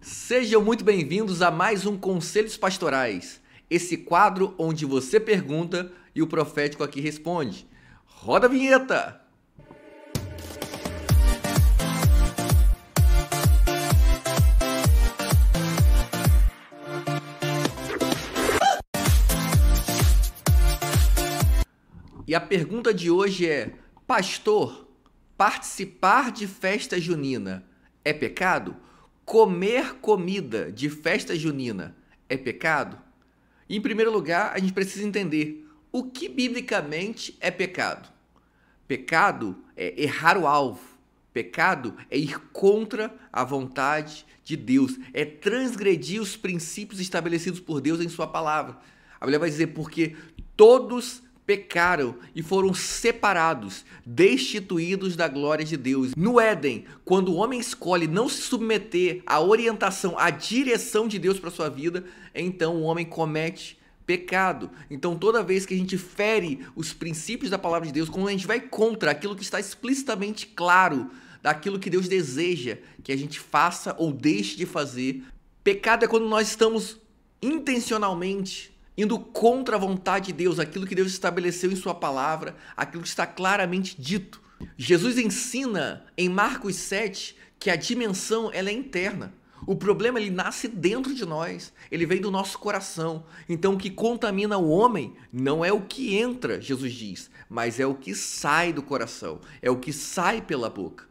Sejam muito bem-vindos a mais um Conselhos Pastorais, esse quadro onde você pergunta e o profético aqui responde. Roda a vinheta! E a pergunta de hoje é: pastor, participar de festa junina é pecado? Comer comida de festa junina é pecado? Em primeiro lugar, a gente precisa entender o que biblicamente é pecado. Pecado é errar o alvo. Pecado é ir contra a vontade de Deus, é transgredir os princípios estabelecidos por Deus em sua palavra. A Bíblia vai dizer: porque todos pecaram e foram separados, destituídos da glória de Deus. No Éden, quando o homem escolhe não se submeter à orientação, à direção de Deus para sua vida, então o homem comete pecado. Então toda vez que a gente fere os princípios da palavra de Deus, quando a gente vai contra aquilo que está explicitamente claro daquilo que Deus deseja que a gente faça ou deixe de fazer, pecado é quando nós estamos intencionalmente indo contra a vontade de Deus, aquilo que Deus estabeleceu em sua palavra, aquilo que está claramente dito. Jesus ensina em Marcos 7 que a dimensão ela é interna. O problema ele nasce dentro de nós, ele vem do nosso coração. Então o que contamina o homem não é o que entra, Jesus diz, mas é o que sai do coração, é o que sai pela boca.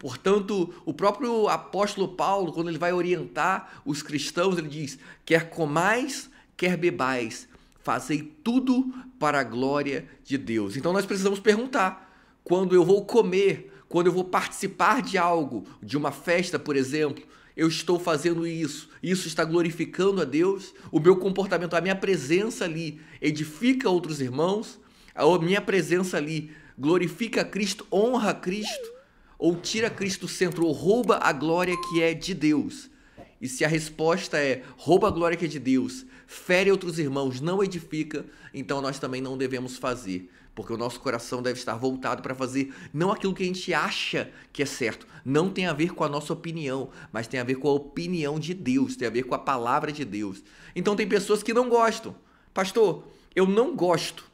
Portanto, o próprio apóstolo Paulo, quando ele vai orientar os cristãos, ele diz: quer comais, quer bebais, fazei tudo para a glória de Deus. Então nós precisamos perguntar: quando eu vou comer, quando eu vou participar de algo, de uma festa, por exemplo, eu estou fazendo isso está glorificando a Deus? O meu comportamento, a minha presença ali edifica outros irmãos? A minha presença ali glorifica a Cristo, honra a Cristo? Ou tira Cristo do centro, ou rouba a glória que é de Deus? E se a resposta é rouba a glória que é de Deus, fere outros irmãos, não edifica, então nós também não devemos fazer, porque o nosso coração deve estar voltado para fazer não aquilo que a gente acha que é certo, não tem a ver com a nossa opinião, mas tem a ver com a opinião de Deus, tem a ver com a palavra de Deus. Então tem pessoas que não gostam. Pastor, eu não gosto,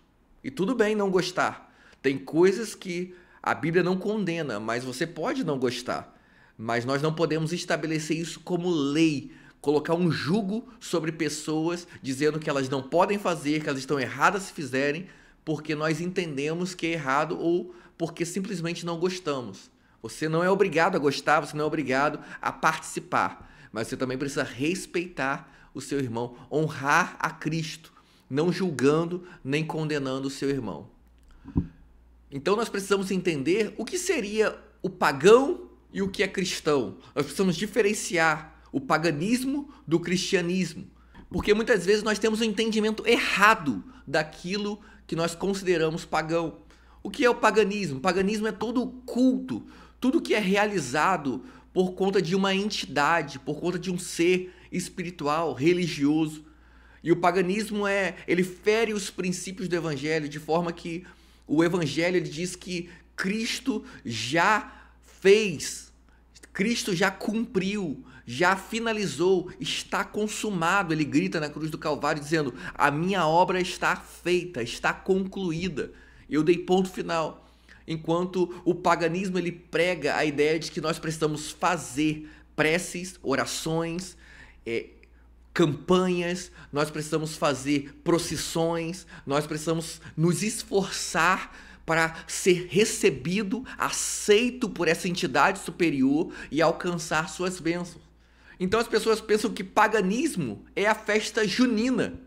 e tudo bem não gostar. Tem coisas que a Bíblia não condena, mas você pode não gostar. Mas nós não podemos estabelecer isso como lei, colocar um jugo sobre pessoas dizendo que elas não podem fazer, que elas estão erradas se fizerem, porque nós entendemos que é errado ou porque simplesmente não gostamos. Você não é obrigado a gostar, você não é obrigado a participar, mas você também precisa respeitar o seu irmão, honrar a Cristo, não julgando nem condenando o seu irmão. Então nós precisamos entender o que seria o pagão e o que é cristão. Nós precisamos diferenciar o paganismo do cristianismo, porque muitas vezes nós temos um entendimento errado daquilo que nós consideramos pagão. O que é o paganismo? O paganismo é todo culto, tudo que é realizado por conta de uma entidade, por conta de um ser espiritual, religioso. E o paganismo ele fere os princípios do evangelho, de forma que o evangelho ele diz que Cristo já fez, Cristo já cumpriu, já finalizou, está consumado. Ele grita na cruz do Calvário dizendo: a minha obra está feita, está concluída, eu dei ponto final. Enquanto o paganismo ele prega a ideia de que nós precisamos fazer preces, orações, campanhas, nós precisamos fazer procissões, nós precisamos nos esforçar para ser recebido, aceito por essa entidade superior e alcançar suas bênçãos. Então as pessoas pensam que paganismo é a festa junina,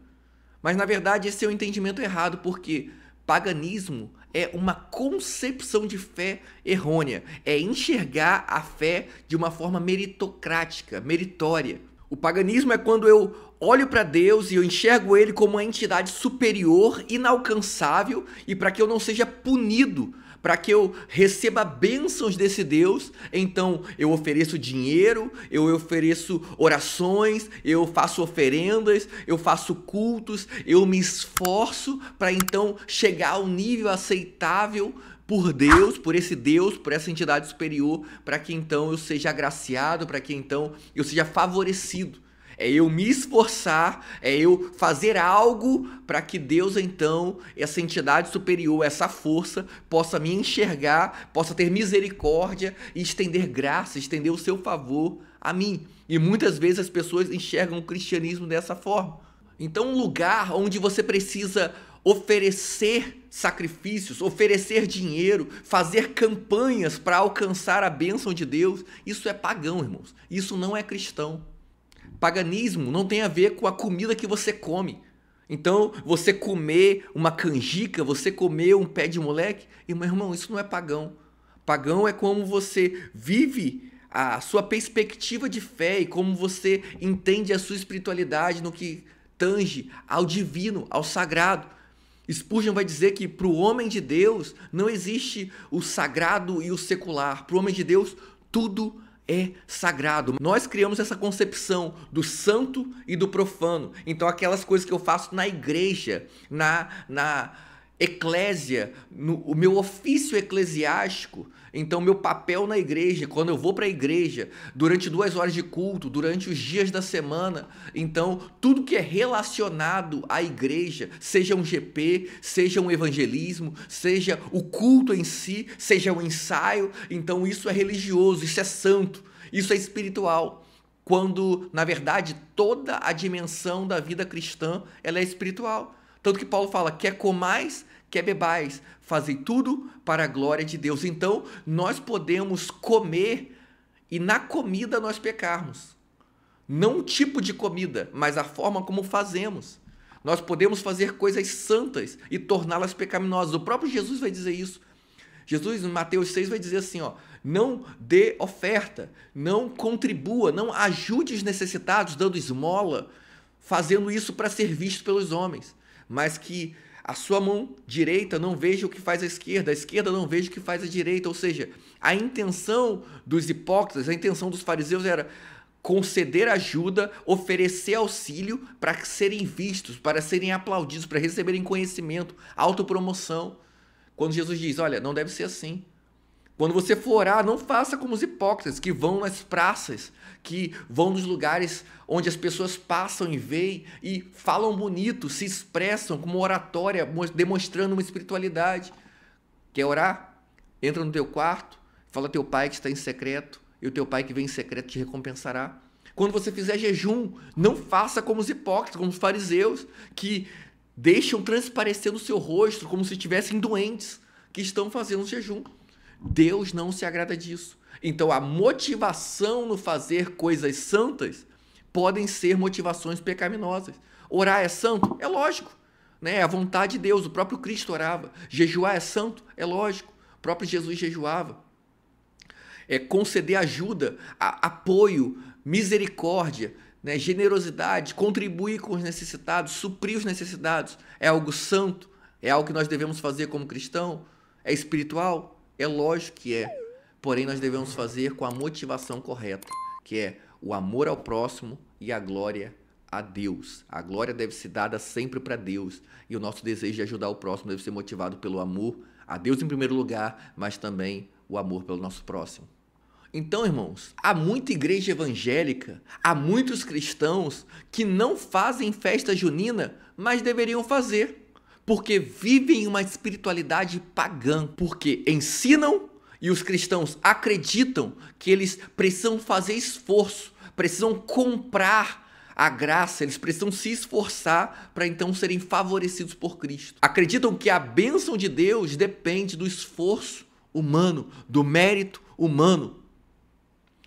mas na verdade esse é o entendimento errado, porque paganismo é uma concepção de fé errônea, é enxergar a fé de uma forma meritocrática, meritória. O paganismo é quando eu olho para Deus e eu enxergo Ele como uma entidade superior, inalcançável, e para que eu não seja punido, para que eu receba bênçãos desse Deus, então eu ofereço dinheiro, eu ofereço orações, eu faço oferendas, eu faço cultos, eu me esforço para então chegar ao nível aceitável por Deus, por esse Deus, por essa entidade superior, para que então eu seja agraciado, para que então eu seja favorecido. É eu me esforçar, é eu fazer algo para que Deus então, essa entidade superior, essa força, possa me enxergar, possa ter misericórdia e estender graça, estender o seu favor a mim. E muitas vezes as pessoas enxergam o cristianismo dessa forma. Então, um lugar onde você precisa oferecer sacrifícios, oferecer dinheiro, fazer campanhas para alcançar a bênção de Deus, isso é pagão, irmãos. Isso não é cristão. Paganismo não tem a ver com a comida que você come. Então, você comer uma canjica, você comer um pé de moleque, e meu irmão, isso não é pagão. Pagão é como você vive a sua perspectiva de fé e como você entende a sua espiritualidade no que tange ao divino, ao sagrado. Spurgeon vai dizer que para o homem de Deus não existe o sagrado e o secular. Para o homem de Deus, tudo é sagrado. Nós criamos essa concepção do santo e do profano. Então, aquelas coisas que eu faço na igreja, na eclésia, o meu ofício eclesiástico, então meu papel na igreja, quando eu vou para a igreja, durante 2 horas de culto, durante os dias da semana, então tudo que é relacionado à igreja, seja um GP, seja um evangelismo, seja o culto em si, seja um ensaio, então isso é religioso, isso é santo, isso é espiritual. Quando, na verdade, toda a dimensão da vida cristã, ela é espiritual. Tanto que Paulo fala, quer comais, quer bebais, fazei tudo para a glória de Deus. Então, nós podemos comer e na comida nós pecarmos. Não o tipo de comida, mas a forma como fazemos. Nós podemos fazer coisas santas e torná-las pecaminosas. O próprio Jesus vai dizer isso. Jesus, em Mateus 6, vai dizer assim, ó, não dê oferta, não contribua, não ajude os necessitados dando esmola, fazendo isso para ser visto pelos homens, mas que a sua mão direita não veja o que faz a esquerda não veja o que faz a direita. Ou seja, a intenção dos hipócritas, a intenção dos fariseus era conceder ajuda, oferecer auxílio para serem vistos, para serem aplaudidos, para receberem conhecimento, autopromoção. Quando Jesus diz, olha, não deve ser assim. Quando você for orar, não faça como os hipócritas que vão nas praças, que vão nos lugares onde as pessoas passam e veem e falam bonito, se expressam como oratória, demonstrando uma espiritualidade. Quer orar? Entra no teu quarto, fala ao teu pai que está em secreto, e o teu pai que vem em secreto te recompensará. Quando você fizer jejum, não faça como os hipócritas, como os fariseus, que deixam transparecer no seu rosto como se estivessem doentes, que estão fazendo jejum. Deus não se agrada disso. Então, a motivação no fazer coisas santas podem ser motivações pecaminosas. Orar é santo? É lógico. Né? É a vontade de Deus. O próprio Cristo orava. Jejuar é santo? É lógico. O próprio Jesus jejuava. É conceder ajuda, apoio, misericórdia, né? Generosidade, contribuir com os necessitados, suprir os necessitados. É algo santo? É algo que nós devemos fazer como cristão? É espiritual? É lógico que é, porém nós devemos fazer com a motivação correta, que é o amor ao próximo e a glória a Deus. A glória deve ser dada sempre para Deus e o nosso desejo de ajudar o próximo deve ser motivado pelo amor a Deus em primeiro lugar, mas também o amor pelo nosso próximo. Então, irmãos, há muita igreja evangélica, há muitos cristãos que não fazem festa junina, mas deveriam fazer. Porque vivem uma espiritualidade pagã, porque ensinam e os cristãos acreditam que eles precisam fazer esforço, precisam comprar a graça, eles precisam se esforçar para então serem favorecidos por Cristo. Acreditam que a bênção de Deus depende do esforço humano, do mérito humano.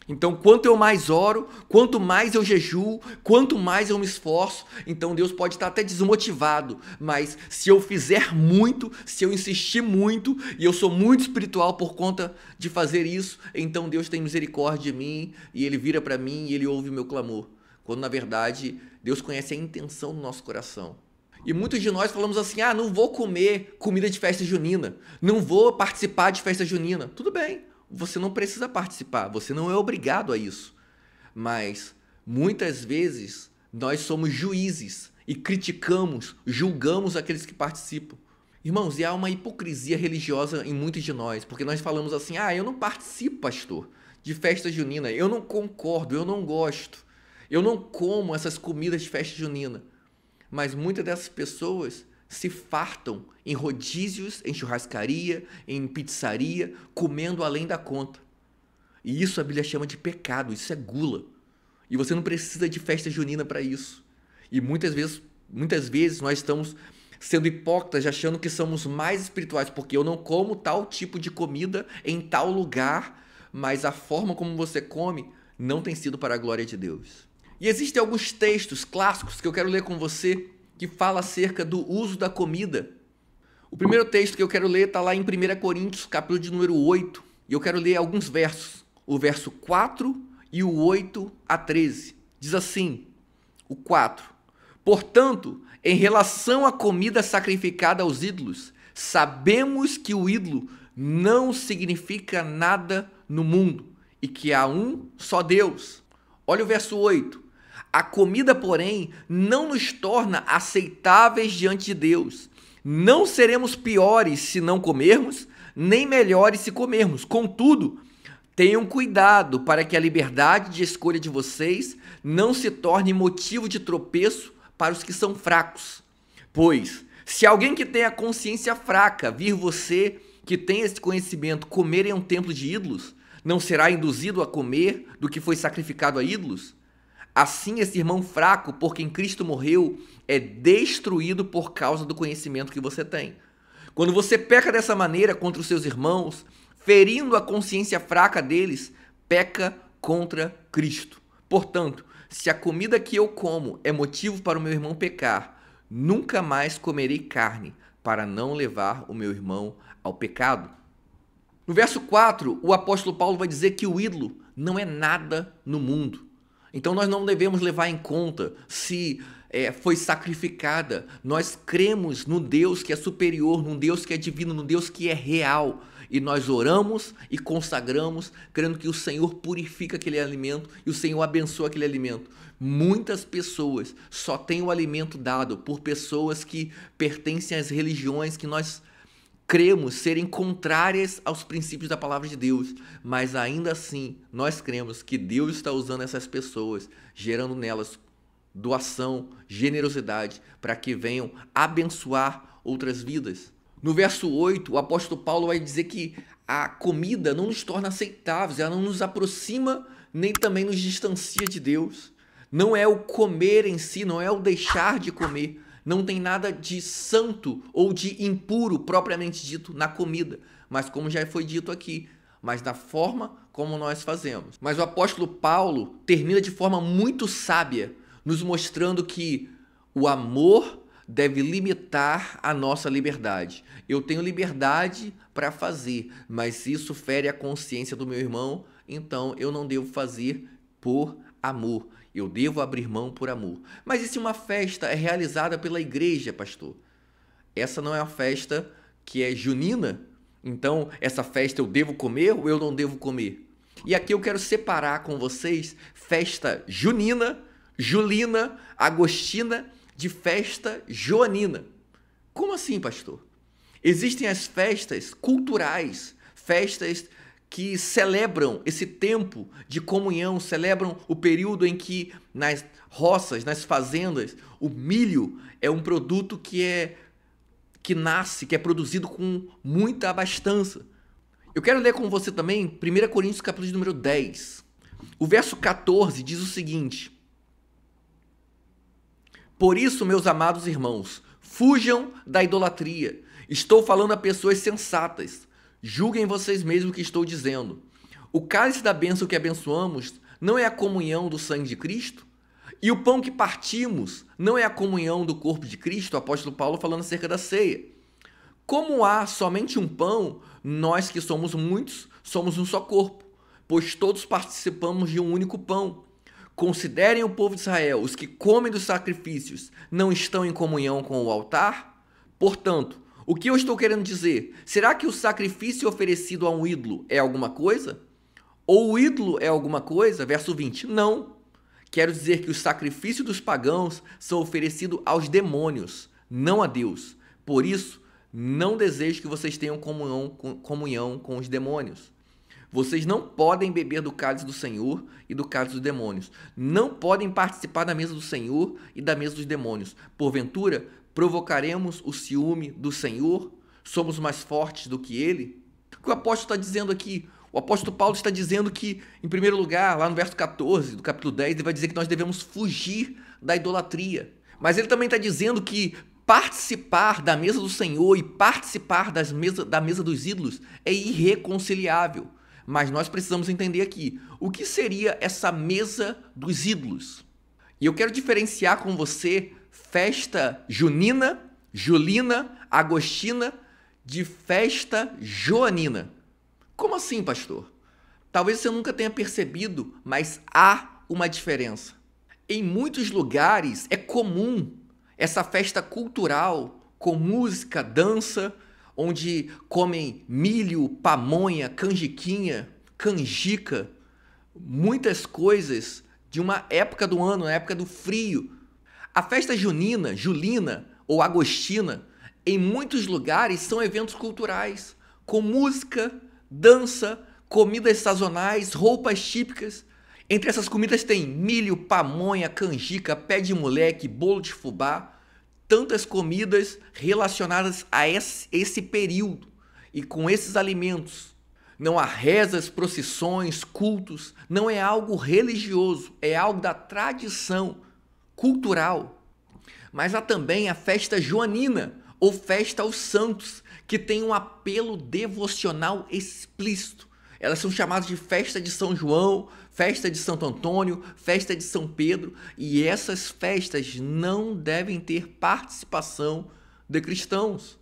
Então, quanto eu mais oro, quanto mais eu jejuo, quanto mais eu me esforço, então Deus pode estar até desmotivado, mas se eu fizer muito, se eu insistir muito, e eu sou muito espiritual por conta de fazer isso, então Deus tem misericórdia de mim, e Ele vira para mim e Ele ouve o meu clamor. Quando, na verdade, Deus conhece a intenção do nosso coração. E muitos de nós falamos assim, não vou comer comida de festa junina, não vou participar de festa junina. Tudo bem. Você não precisa participar, você não é obrigado a isso. Mas, muitas vezes, nós somos juízes e criticamos, julgamos aqueles que participam. Irmãos, e há uma hipocrisia religiosa em muitos de nós, porque nós falamos assim: eu não participo, pastor, de festa junina, eu não concordo, eu não gosto, eu não como essas comidas de festa junina. Mas muitas dessas pessoas se fartam em rodízios, em churrascaria, em pizzaria, comendo além da conta. E isso a Bíblia chama de pecado, isso é gula. E você não precisa de festa junina para isso. E muitas vezes nós estamos sendo hipócritas, achando que somos mais espirituais, porque eu não como tal tipo de comida em tal lugar, mas a forma como você come não tem sido para a glória de Deus. E existem alguns textos clássicos que eu quero ler com você, que fala acerca do uso da comida. O primeiro texto que eu quero ler está lá em 1 Coríntios, capítulo de número 8, e eu quero ler alguns versos, o verso 4 e o 8 a 13. Diz assim, o 4: Portanto, em relação à comida sacrificada aos ídolos, sabemos que o ídolo não significa nada no mundo e que há um só Deus. Olha o verso 8. A comida, porém, não nos torna aceitáveis diante de Deus. Não seremos piores se não comermos, nem melhores se comermos. Contudo, tenham cuidado para que a liberdade de escolha de vocês não se torne motivo de tropeço para os que são fracos. Pois, se alguém que tem a consciência fraca vir você, que tem esse conhecimento, comer em um templo de ídolos, não será induzido a comer do que foi sacrificado a ídolos? Assim, esse irmão fraco, por quem Cristo morreu, é destruído por causa do conhecimento que você tem. Quando você peca dessa maneira contra os seus irmãos, ferindo a consciência fraca deles, peca contra Cristo. Portanto, se a comida que eu como é motivo para o meu irmão pecar, nunca mais comerei carne, para não levar o meu irmão ao pecado. No verso 4, o apóstolo Paulo vai dizer que o ídolo não é nada no mundo. Então nós não devemos levar em conta se foi sacrificada. Nós cremos no Deus que é superior, num Deus que é divino, num Deus que é real. E nós oramos e consagramos, crendo que o Senhor purifica aquele alimento e o Senhor abençoa aquele alimento. Muitas pessoas só têm o alimento dado por pessoas que pertencem às religiões que nós cremos serem contrárias aos princípios da palavra de Deus, mas ainda assim nós cremos que Deus está usando essas pessoas, gerando nelas doação, generosidade, para que venham abençoar outras vidas. No verso 8, o apóstolo Paulo vai dizer que a comida não nos torna aceitáveis, ela não nos aproxima nem também nos distancia de Deus. Não é o comer em si, não é o deixar de comer. Não tem nada de santo ou de impuro propriamente dito na comida, mas como já foi dito aqui, mas da forma como nós fazemos. Mas o apóstolo Paulo termina de forma muito sábia, nos mostrando que o amor deve limitar a nossa liberdade. Eu tenho liberdade para fazer, mas se isso fere a consciência do meu irmão, então eu não devo fazer por amor. Eu devo abrir mão por amor. Mas e se uma festa é realizada pela igreja, pastor? Essa não é uma festa que é junina? Então, essa festa eu devo comer ou eu não devo comer? E aqui eu quero separar com vocês festa junina, julina, agostina, de festa joanina. Como assim, pastor? Existem as festas culturais, festas que celebram esse tempo de comunhão, celebram o período em que nas roças, nas fazendas, o milho é um produto que nasce, que é produzido com muita abastança. Eu quero ler com você também 1 Coríntios capítulo de número 10. O verso 14 diz o seguinte: Por isso, meus amados irmãos, fujam da idolatria. Estou falando a pessoas sensatas. Julguem vocês mesmos o que estou dizendo. O cálice da bênção que abençoamos não é a comunhão do sangue de Cristo? E o pão que partimos não é a comunhão do corpo de Cristo? O apóstolo Paulo falando acerca da ceia. Como há somente um pão, nós que somos muitos, somos um só corpo, pois todos participamos de um único pão. Considerem o povo de Israel, os que comem dos sacrifícios não estão em comunhão com o altar? Portanto, o que eu estou querendo dizer? Será que o sacrifício oferecido a um ídolo é alguma coisa? Ou o ídolo é alguma coisa? Verso 20. Não. Quero dizer que os sacrifícios dos pagãos são oferecidos aos demônios, não a Deus. Por isso, Não desejo que vocês tenham comunhão com os demônios. Vocês não podem beber do cálice do Senhor e do cálice dos demônios. Não podem participar da mesa do Senhor e da mesa dos demônios. Porventura, provocaremos o ciúme do Senhor? Somos mais fortes do que ele? O que o apóstolo está dizendo aqui? O apóstolo Paulo está dizendo que, em primeiro lugar, lá no verso 14 do capítulo 10, ele vai dizer que nós devemos fugir da idolatria. Mas ele também está dizendo que participar da mesa do Senhor e participar da mesa dos ídolos é irreconciliável. Mas nós precisamos entender aqui, o que seria essa mesa dos ídolos? E eu quero diferenciar com você festa junina, julina, agostina, de festa joanina. Como assim, pastor? Talvez você nunca tenha percebido, mas há uma diferença. Em muitos lugares é comum essa festa cultural com música, dança, onde comem milho, pamonha, canjiquinha, canjica, muitas coisas de uma época do ano, na época do frio. A festa junina, julina ou agostina, em muitos lugares são eventos culturais, com música, dança, comidas sazonais, roupas típicas. Entre essas comidas tem milho, pamonha, canjica, pé de moleque, bolo de fubá, tantas comidas relacionadas a esse período e com esses alimentos. Não há rezas, procissões, cultos, não é algo religioso, é algo da tradição cultural. Mas há também a festa joanina, ou festa aos santos, que tem um apelo devocional explícito. Elas são chamadas de festa de São João, festa de Santo Antônio, festa de São Pedro, e essas festas não devem ter participação de cristãos.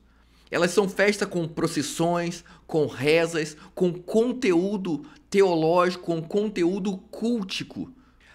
Elas são festas com procissões, com rezas, com conteúdo teológico, com conteúdo cultico.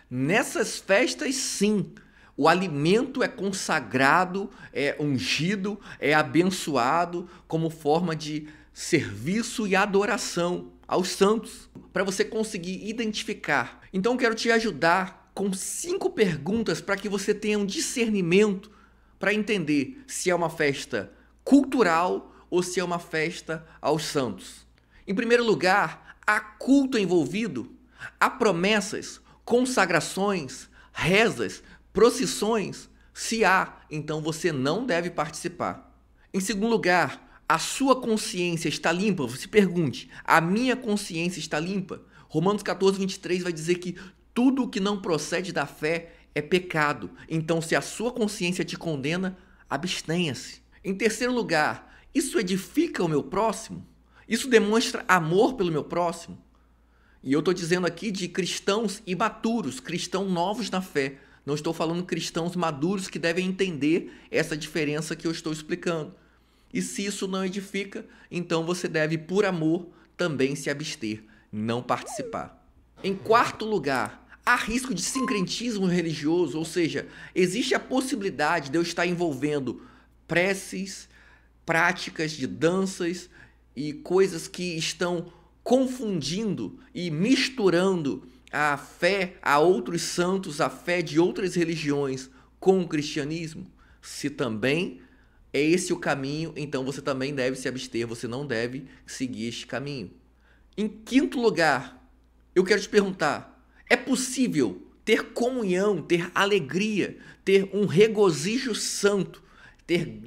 Nessas festas, sim, o alimento é consagrado, é ungido, é abençoado como forma de serviço e adoração aos santos, para você conseguir identificar. Então, quero te ajudar com 5 perguntas para que você tenha um discernimento para entender se é uma festa cultural ou se é uma festa aos santos. Em primeiro lugar, há culto envolvido, há promessas, consagrações, rezas, procissões. Se há, então você não deve participar. Em segundo lugar, a sua consciência está limpa? Você pergunte, a minha consciência está limpa? Romanos 14, 23 vai dizer que tudo o que não procede da fé é pecado. Então, se a sua consciência te condena, abstenha-se. Em terceiro lugar, isso edifica o meu próximo? Isso demonstra amor pelo meu próximo? E eu estou dizendo aqui de cristãos imaturos, cristãos novos na fé. Não estou falando cristãos maduros que devem entender essa diferença que eu estou explicando. E se isso não edifica, então você deve, por amor, também se abster, não participar. Em quarto lugar, há risco de sincretismo religioso, ou seja, existe a possibilidade de eu estar envolvendo preces, práticas de danças e coisas que estão confundindo e misturando a fé a outros santos, a fé de outras religiões com o cristianismo. Se também é esse o caminho, então você também deve se abster, você não deve seguir este caminho. Em quinto lugar, eu quero te perguntar, é possível ter comunhão, ter alegria, ter um regozijo santo,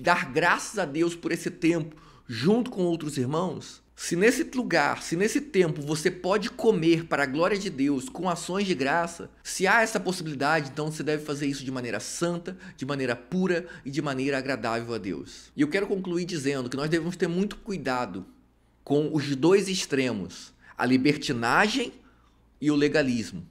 dar graças a Deus por esse tempo, junto com outros irmãos? Se nesse lugar, se nesse tempo você pode comer para a glória de Deus com ações de graça, se há essa possibilidade, então você deve fazer isso de maneira santa, de maneira pura e de maneira agradável a Deus. E eu quero concluir dizendo que nós devemos ter muito cuidado com os dois extremos, a libertinagem e o legalismo.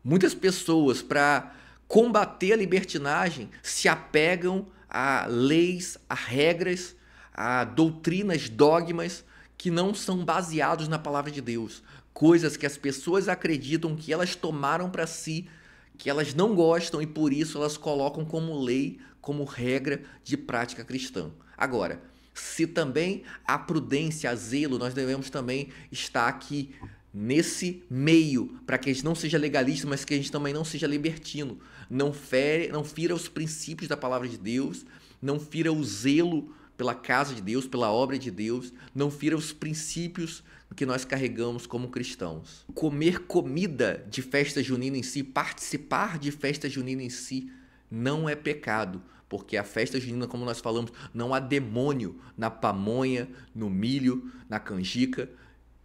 Muitas pessoas, para combater a libertinagem, se apegam a leis, a regras, a doutrinas, dogmas, que não são baseados na palavra de Deus. Coisas que as pessoas acreditam que elas tomaram para si, que elas não gostam e por isso elas colocam como lei, como regra de prática cristã. Agora, se também há prudência, há zelo, nós devemos também estar aqui nesse meio, para que a gente não seja legalista, mas que a gente também não seja libertino. Não fira os princípios da palavra de Deus, não fira o zelo pela casa de Deus, pela obra de Deus, não fira os princípios que nós carregamos como cristãos. Comer comida de festa junina em si, participar de festa junina em si, não é pecado, porque a festa junina, como nós falamos, não há demônio na pamonha, no milho, na canjica.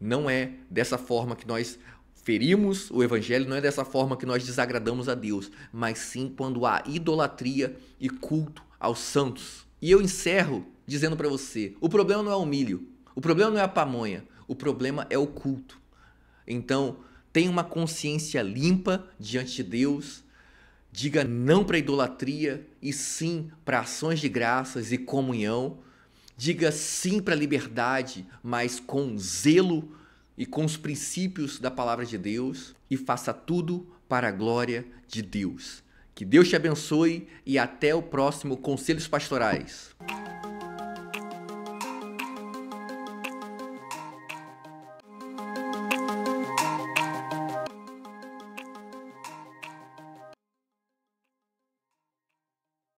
Não é dessa forma que nós ferimos o evangelho, não é dessa forma que nós desagradamos a Deus, mas sim quando há idolatria e culto aos santos. E eu encerro dizendo para você, o problema não é o milho, o problema não é a pamonha, o problema é o culto. Então, tenha uma consciência limpa diante de Deus, diga não para a idolatria e sim para ações de graças e comunhão. Diga sim para a liberdade, mas com zelo e com os princípios da palavra de Deus. E faça tudo para a glória de Deus. Que Deus te abençoe e até o próximo Conselhos Pastorais.